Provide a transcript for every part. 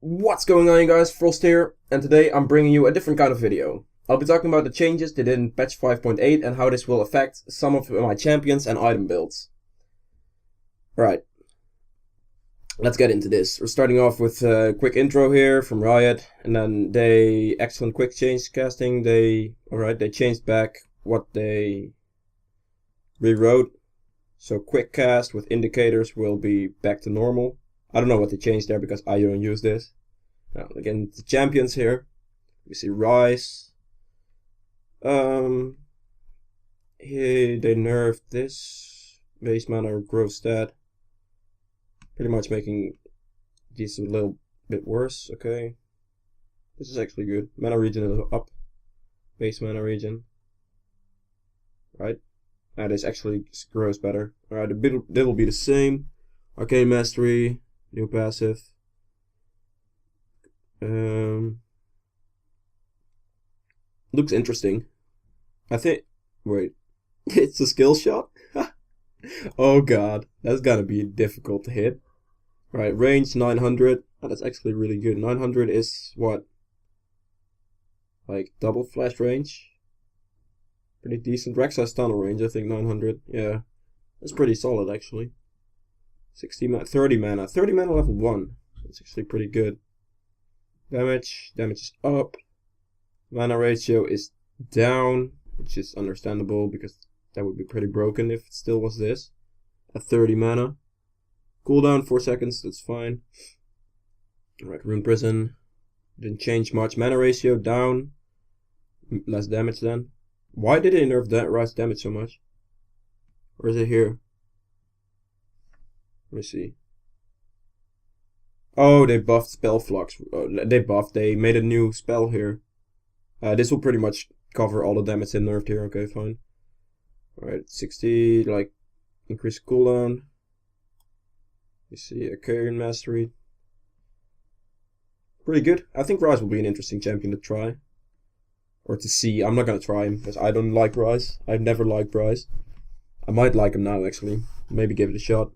What's going on, you guys? Frost here, and today I'm bringing you a different kind of video. I'll be talking about the changes they did in patch 5.8 and how this will affect some of my champions and item builds. Right, let's get into this. We're starting off with a quick intro here from Riot, and then excellent quick change casting. They changed back what they rewrote. So quick cast with indicators will be back to normal. I don't know what they changed there because I don't use this. Now, again, the champions here. We see Ryze. Here they nerfed this. Base mana growth stat. Pretty much making these a little bit worse, okay. This is actually good. Mana regen is up. Base mana regen. Right? And this actually grows better. Alright, the build will be the same. Arcane Mastery. New passive. Looks interesting. I think. Wait. It's a skill shot? Oh god. That's gotta be difficult to hit. Right, range 900. Oh, that's actually really good. 900 is what? Like double flash range? Pretty decent. Rek'Sai's tunnel range, I think 900. Yeah. That's pretty solid actually. 30 mana. 30 mana level 1. That's actually pretty good. Damage is up. Mana ratio is down, which is understandable because that would be pretty broken if it still was this. At 30 mana. Cooldown 4 seconds, that's fine. Alright, Rune Prison. Didn't change much. Mana ratio down. Less damage then. Why did they nerf that Ryze damage so much? Or is it here? Let me see. Oh, they buffed Spell Flux. They made a new spell here. This will pretty much cover all the damage they nerfed here. Okay, fine. Alright, 60, like, increase cooldown. You see, Arcane Mastery. Pretty good. I think Ryze will be an interesting champion to try. Or to see. I'm not gonna try him, because I don't like Ryze. I've never liked Ryze. I might like him now, actually. Maybe give it a shot.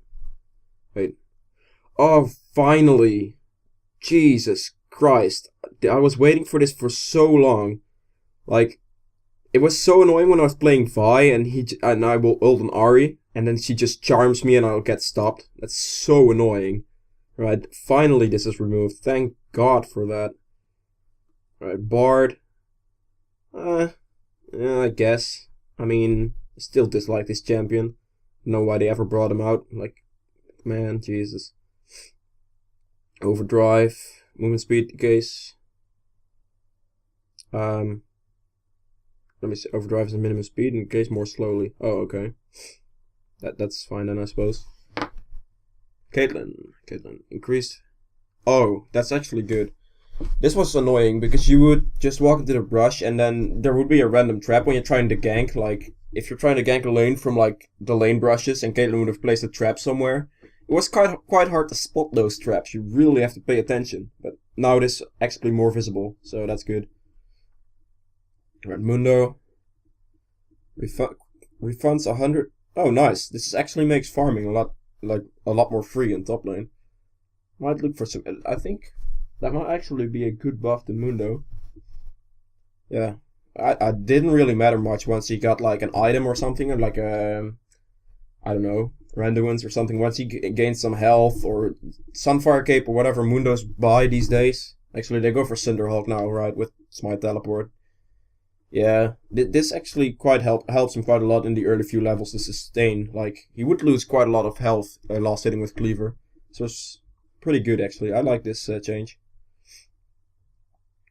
Wait. Oh, finally. Jesus Christ. I was waiting for this for so long. Like, it was so annoying when I was playing Vi and I will ult an Ahri and then she just charms me and I'll get stopped. That's so annoying. Right, finally this is removed. Thank God for that. Right, Bard. Yeah, I guess. I mean, I still dislike this champion. Don't know why they ever brought him out. Like, man, Jesus. Overdrive, movement speed case. Let me see. Overdrive is a minimum speed and case more slowly. Oh, okay. That's fine then, I suppose. Caitlyn increased. Oh, that's actually good. This was annoying because you would just walk into the brush and then there would be a random trap when you're trying to gank. Like, if you're trying to gank a lane from like the lane brushes and Caitlyn would have placed a trap somewhere. It was quite hard to spot those traps. You really have to pay attention. But now it is actually more visible, so that's good. Right, Mundo. Refunds 100. Oh, nice. This actually makes farming a lot more free in top lane. Might look for some. I think that might actually be a good buff to Mundo. Yeah, I didn't really matter much once he got like an item or something, or like a I don't know. Random ones or something. Once he gains some health or Sunfire Cape or whatever Mundos buy these days. Actually, they go for Cinderhawk now, right? With Smite Teleport. Yeah, this actually helps him quite a lot in the early few levels to sustain. Like, he would lose quite a lot of health last hitting with Cleaver. So it's pretty good, actually. I like this change.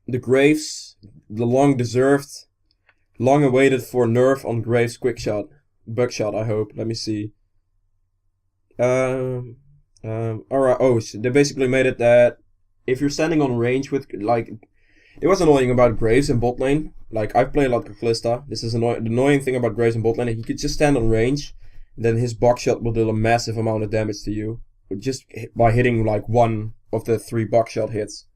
The Graves, the long-deserved, long-awaited for nerf on Graves Quickshot. Buckshot, I hope. Let me see. Alright, oh, so they basically made it that if you're standing on range with, like, it was annoying about Graves in bot lane. Like, I've played a lot of Kalista. This is the annoying thing about Graves in bot lane. He could just stand on range, then his buckshot will do a massive amount of damage to you. Just by hitting, like, one of the 3 buckshot hits.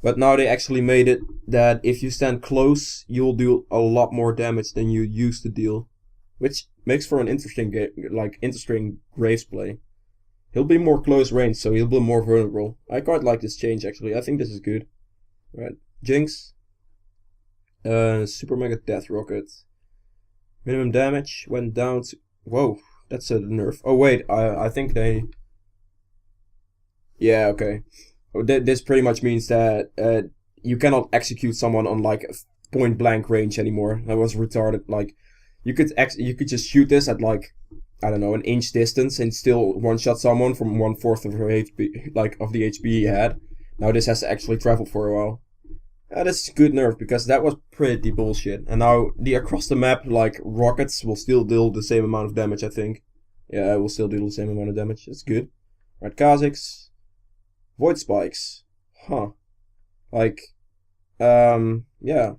But now they actually made it that if you stand close, you'll do a lot more damage than you used to deal. Which makes for an interesting Graves play. He'll be more close range, so he'll be more vulnerable. I quite like this change, actually. I think this is good. Right. Jinx. Super Mega Death Rocket. Minimum damage went down to... Whoa, that's a nerf. Oh, wait, I think they... Yeah, okay. This pretty much means that you cannot execute someone on, like, point blank range anymore. That was retarded. Like, you could just shoot this at, like, I don't know, an inch distance and still one-shot someone from 1/4 of her HP, like, of the HP he had. Now this has to actually travel for a while. That's a good nerf, because that was pretty bullshit. And now the across the map, like, rockets will still deal the same amount of damage, I think. Yeah, it will still deal the same amount of damage. That's good. Right, Kha'Zix. Void Spikes. Huh. Like, yeah.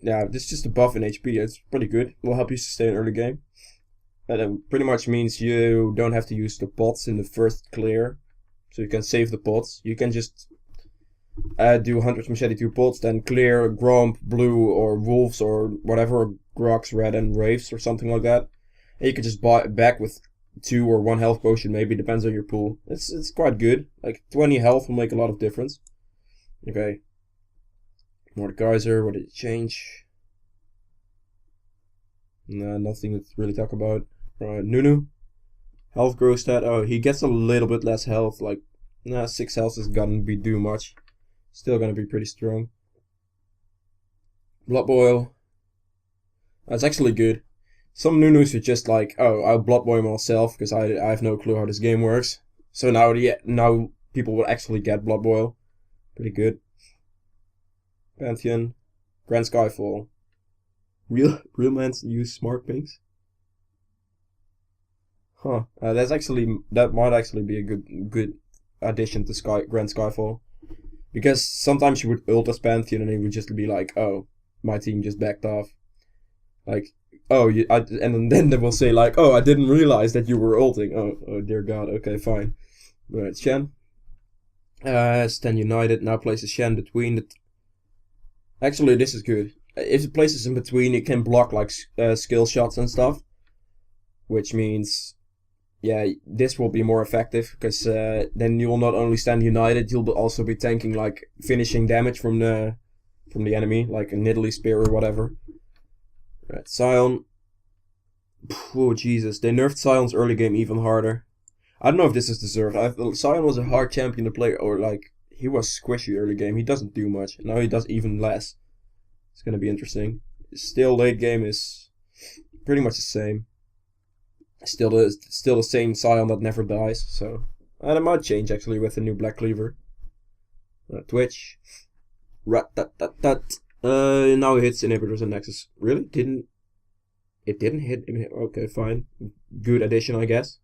Yeah, this is just a buff in HP. It's pretty good. It will help you sustain early game. That pretty much means you don't have to use the pots in the first clear. So you can save the pots. You can just do 100 Machete 2 pots, then clear Gromp, Blue, or Wolves, or whatever, Grox, Red, and Wraiths, or something like that. And you can just buy it back with 2 or 1 health potion, maybe, depends on your pool. It's quite good. Like, 20 health will make a lot of difference. Okay. Mordekaiser, what did it change? Nah, nothing to really talk about. Nunu. Health grow stat. Oh, he gets a little bit less health. Like, 6 health is gonna be too much. Still gonna be pretty strong. Blood Boil. That's actually good. Some Nunus are just like, oh, I'll Blood Boil myself because I have no clue how this game works. So now people will actually get Blood Boil. Pretty good. Pantheon. Grand Skyfall. Real man use Smart Pinks? Huh. That might actually be a good addition to Grand Skyfall. Because sometimes you would ult as Pantheon and it would just be like, oh, my team just backed off. Like, oh, and then they will say like, oh, I didn't realize that you were ulting. Oh dear God. Okay, fine. Right, Shen. Stand United now places Shen between the... Actually, this is good. If it places in between, it can block like skill shots and stuff. Which means, yeah, this will be more effective. Because then you will not only stand united, you'll also be tanking like finishing damage from the enemy. Like a Nidalee Spear or whatever. Right, Sion. Oh, Jesus. They nerfed Sion's early game even harder. I don't know if this is deserved. Sion was a hard champion to play, or like, he was squishy early game. He doesn't do much. Now he does even less. It's gonna be interesting. Still, late game is pretty much the same. Still the same Sion that never dies. So that might change actually with the new Black Cleaver. Twitch. Rat-tat-tat-tat. Now it hits inhibitors and nexus. Really? It didn't hit him. Okay, fine. Good addition, I guess.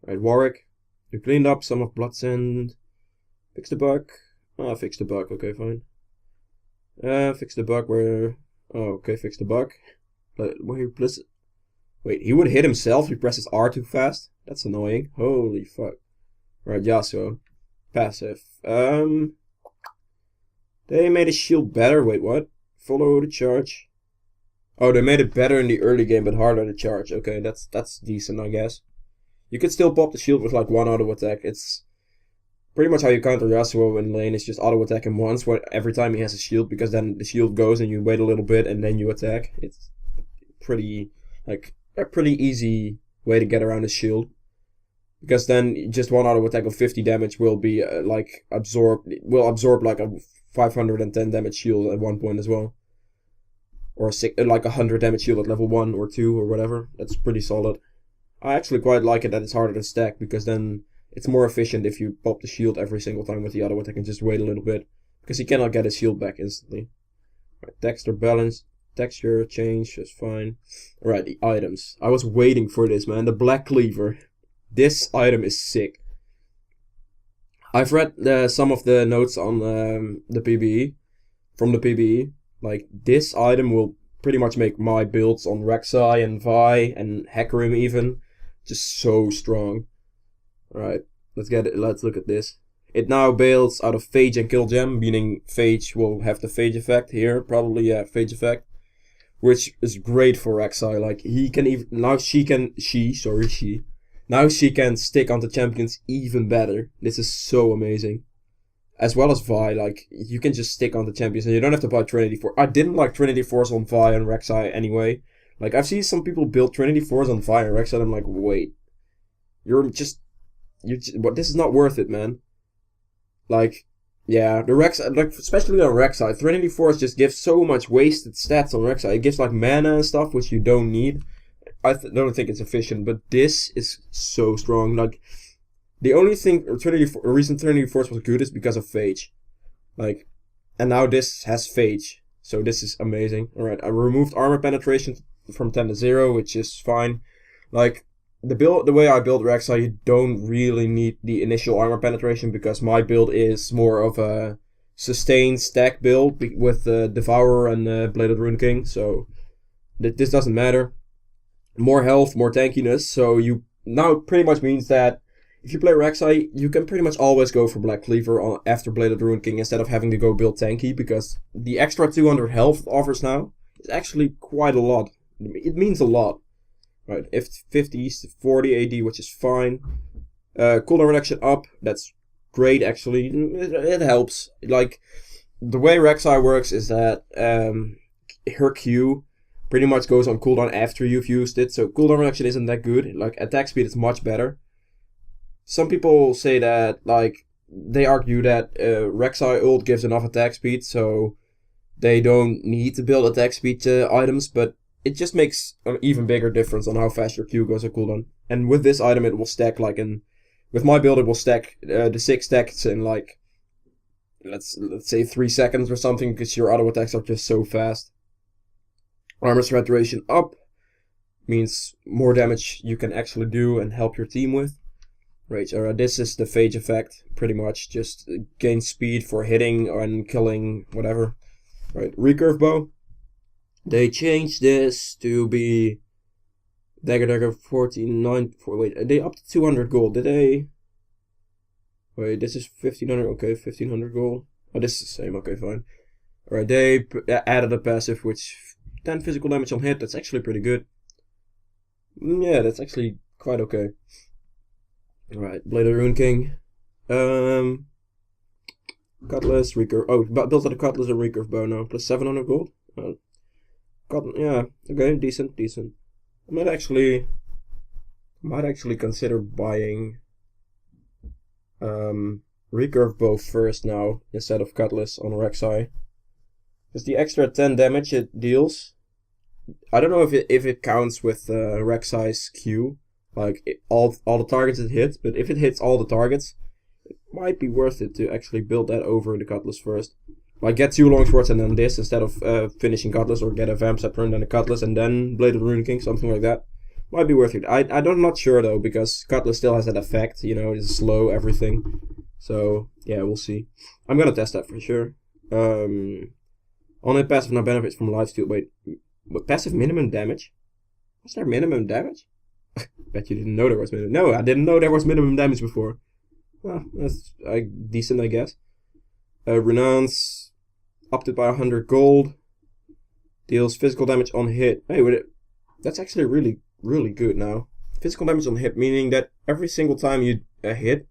Right, Warwick. You cleaned up some of Bloodsend. Fix the bug. Fix the bug. Okay, fine. Fix the bug where... Oh, okay, fix the bug. Where he presses... Wait, he would hit himself if he presses R too fast? That's annoying. Holy fuck. Right, Yasuo. Passive. They made his shield better. Wait, what? Follow the charge. Oh, they made it better in the early game, but harder to charge. Okay, that's decent, I guess. You could still pop the shield with like 1 auto attack. It's pretty much how you counter Yasuo in lane. Is just auto attack him once every time he has a shield, because then the shield goes and you wait a little bit and then you attack. It's pretty like a pretty easy way to get around his shield. Because then just 1 auto attack of 50 damage will be absorb like a 510 damage shield at one point as well. Or like 100 damage shield at level 1 or 2 or whatever. That's pretty solid. I actually quite like it that it's harder to stack, because then it's more efficient if you pop the shield every single time with the auto attack and just wait a little bit. Because he cannot get his shield back instantly. Right, texture balance. Texture change is fine. Alright, the items. I was waiting for this, man. The Black Cleaver. This item is sick. I've read some of the notes on the PBE. From the PBE. Like, this item will pretty much make my builds on Rek'Sai and Vi and Hecarim even just so strong. Alright, let's look at this. It now builds out of Phage and Kill Gem, meaning Phage will have the Phage effect here, probably, yeah, Phage effect. Which is great for Rek'Sai. Like, he can even, now she Now she can stick onto champions even better. This is so amazing. As well as Vi, like, you can just stick onto champions and you don't have to buy Trinity Force. I didn't like Trinity Force on Vi and Rek'Sai anyway. Like, I've seen some people build Trinity Force on Vi and Rek'Sai and I'm like, wait. What? This is not worth it, man. Like, yeah, the Rek'Sai, like, especially on Rek'Sai, Trinity Force just gives so much wasted stats on Rek'Sai. It gives, like, mana and stuff, which you don't need. Don't think it's efficient, but this is so strong. Like, the only thing reason Trinity Force was good is because of Phage. Like, and now this has Phage, so this is amazing. Alright, I removed armor penetration from 10 to 0, which is fine. Like, the way I build Rek'Sai, you don't really need the initial armor penetration because my build is more of a sustained stack build with Devourer and Blade of the Rune King, so this doesn't matter. More health, more tankiness, so you now it pretty much means that if you play Rek'Sai, you can pretty much always go for Black Cleaver after Blade of the Rune King instead of having to go build tanky, because the extra 200 health offers now is actually quite a lot. It means a lot. Right, if 50 to 40 AD, which is fine. Cooldown reduction up, that's great actually. It helps. Like, the way Rek'Sai works is that her Q pretty much goes on cooldown after you've used it, so cooldown reduction isn't that good. Like, attack speed is much better. Some people say that, like, they argue that Rek'Sai ult gives enough attack speed, so they don't need to build attack speed items, but it just makes an even bigger difference on how fast your Q goes on cooldown. And with this item, it will stack with my build, it will stack the 6 stacks in like, let's say 3 seconds or something, because your auto attacks are just so fast. Armor saturation up means more damage you can actually do and help your team with. Right, this is the Phage effect, pretty much. Just gain speed for hitting and killing, whatever. Right, recurve bow. They changed this to be Dagger 49. Wait, they upped to 200 gold. Did they? Wait, this is 1500. Okay, 1500 gold. Oh, this is the same. Okay, fine. Alright, they added a passive which 10 physical damage on hit. That's actually pretty good. Yeah, that's actually quite okay. Alright, Blade of the Rune King. Cutlass, recurve. Oh, built on the Cutlass and recurve bow now. Plus 700 gold. Yeah, okay, decent. I might actually consider buying recurve bow first now instead of Cutlass on Rek'Sai. Because the extra 10 damage it deals, I don't know if it counts with Rek'Sai's Q, like all the targets it hits, but if it hits all the targets, it might be worth it to actually build that over the Cutlass first. Like, get 2 longswords and then this instead of finishing Cutlass, or get a Vamp Scepter and then a Cutlass and then Blade of the Rune King, something like that. Might be worth it. I'm not sure though, because Cutlass still has that effect, you know, it's slow, everything. So, yeah, we'll see. I'm gonna test that for sure. Only passive now benefits from lifesteal. Wait, what, passive minimum damage? Was there minimum damage? Bet you didn't know there was minimum. No, I didn't know there was minimum damage before. Well, that's decent, I guess. Renounce, upped it by 100 gold. Deals physical damage on hit. Hey, that's actually really, really good now. Physical damage on hit, meaning that every single time you hit,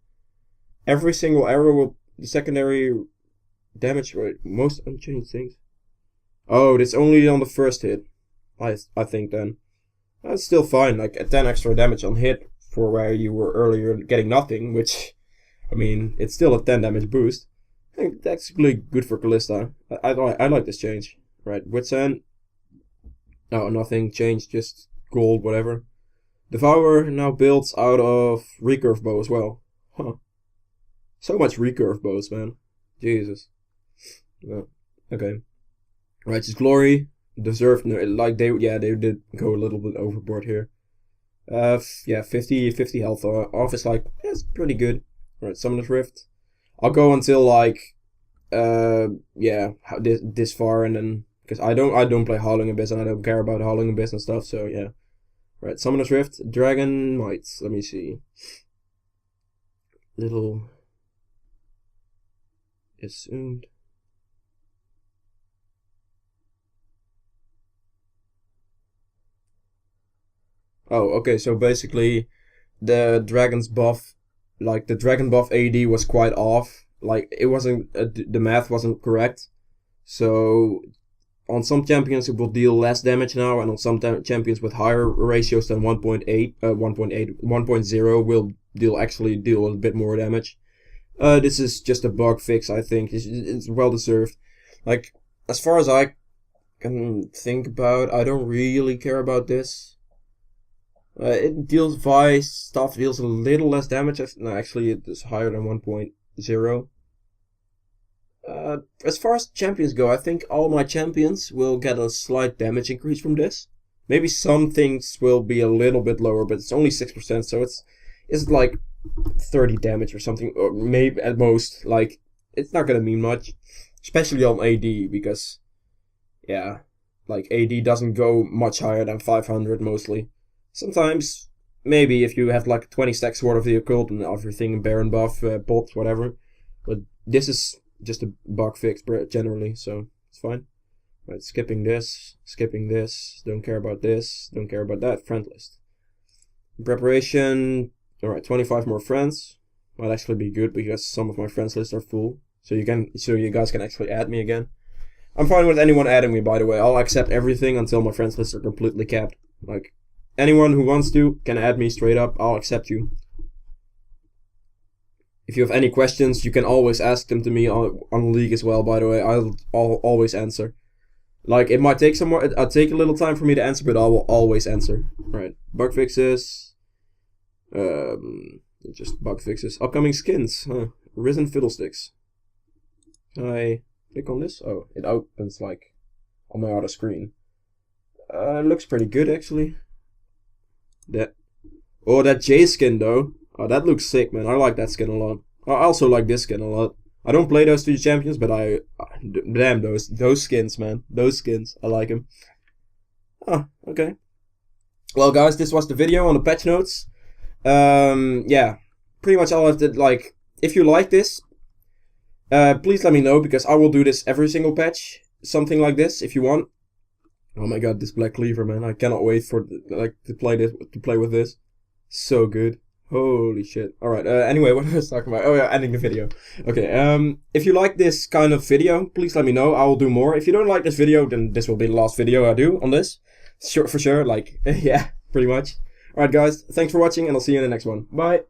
every single arrow will, the secondary damage, right? Most unchanged things. Oh, it's only on the first hit. I think then. That's still fine, like a 10 extra damage on hit for where you were earlier getting nothing, which, I mean, it's still a 10 damage boost. I think that's really good for Kalista. I like this change. Right, Wit's End. Oh, nothing changed, just gold, whatever. Devourer now builds out of recurve bow as well. Huh. So much recurve bows, man. Jesus. Yeah. Okay. Righteous Glory. Deserved, like they did go a little bit overboard here. Yeah, 50 health off is like, yeah, it's pretty good. Right, Summoner's Rift. I'll go until like, yeah, this far, and then because I don't play Howling Abyss and I don't care about Howling Abyss and stuff. So yeah, right, Summoner's Rift, Dragon Might. Let me see. Little assumed. Oh, okay, so basically, the Dragon's buff, like the Dragon buff AD was quite off. Like it wasn't, the math wasn't correct. So on some champions it will deal less damage now, and on some champions with higher ratios than 1.0 will deal a bit more damage. This is just a bug fix, I think. It's well deserved. Like, as far as I can think about, I don't really care about this. It deals Vice stuff deals a little less damage. No, actually it is higher than 1.0. As far as champions go, I think all my champions will get a slight damage increase from this. Maybe some things will be a little bit lower, but it's only 6%, so it's like 30 damage or something, or maybe at most. Like, it's not gonna mean much, especially on AD, because, yeah, like AD doesn't go much higher than 500 mostly. Sometimes, maybe if you have like 20 stack Sword of the Occult and everything, Baron buff, pots, whatever. But this is just a bug fix generally, so it's fine. Right, skipping this, don't care about this, don't care about that, friend list. Preparation, alright, 25 more friends. Might actually be good because some of my friends lists are full. So you guys can actually add me again. I'm fine with anyone adding me, by the way. I'll accept everything until my friends lists are completely capped. Like, anyone who wants to can add me straight up, I'll accept you. If you have any questions, you can always ask them to me on League as well, by the way. I'll always answer. Like, it might take it'll take a little time for me to answer, but I will always answer. Right, bug fixes. Just bug fixes. Upcoming skins. Risen Fiddlesticks. Can I click on this? Oh, it opens, like, on my other screen. It looks pretty good, actually. That J skin, though. Oh, that looks sick, man. I like that skin a lot. I also like this skin a lot. I don't play those two champions, but damn, those skins, man. Those skins. I like them. Oh, okay. Well, guys, this was the video on the patch notes. Yeah. Pretty much all I did, like, if you like this, please let me know, because I will do this every single patch. Something like this, if you want. Oh my god, this Black Cleaver, man. I cannot wait for, like, to play with this. So good. Holy shit. Alright, anyway, what was I talking about? Oh yeah, ending the video. Okay, if you like this kind of video, please let me know. I will do more. If you don't like this video, then this will be the last video I do on this. Sure, for sure, like, yeah, pretty much. Alright guys, thanks for watching, and I'll see you in the next one. Bye!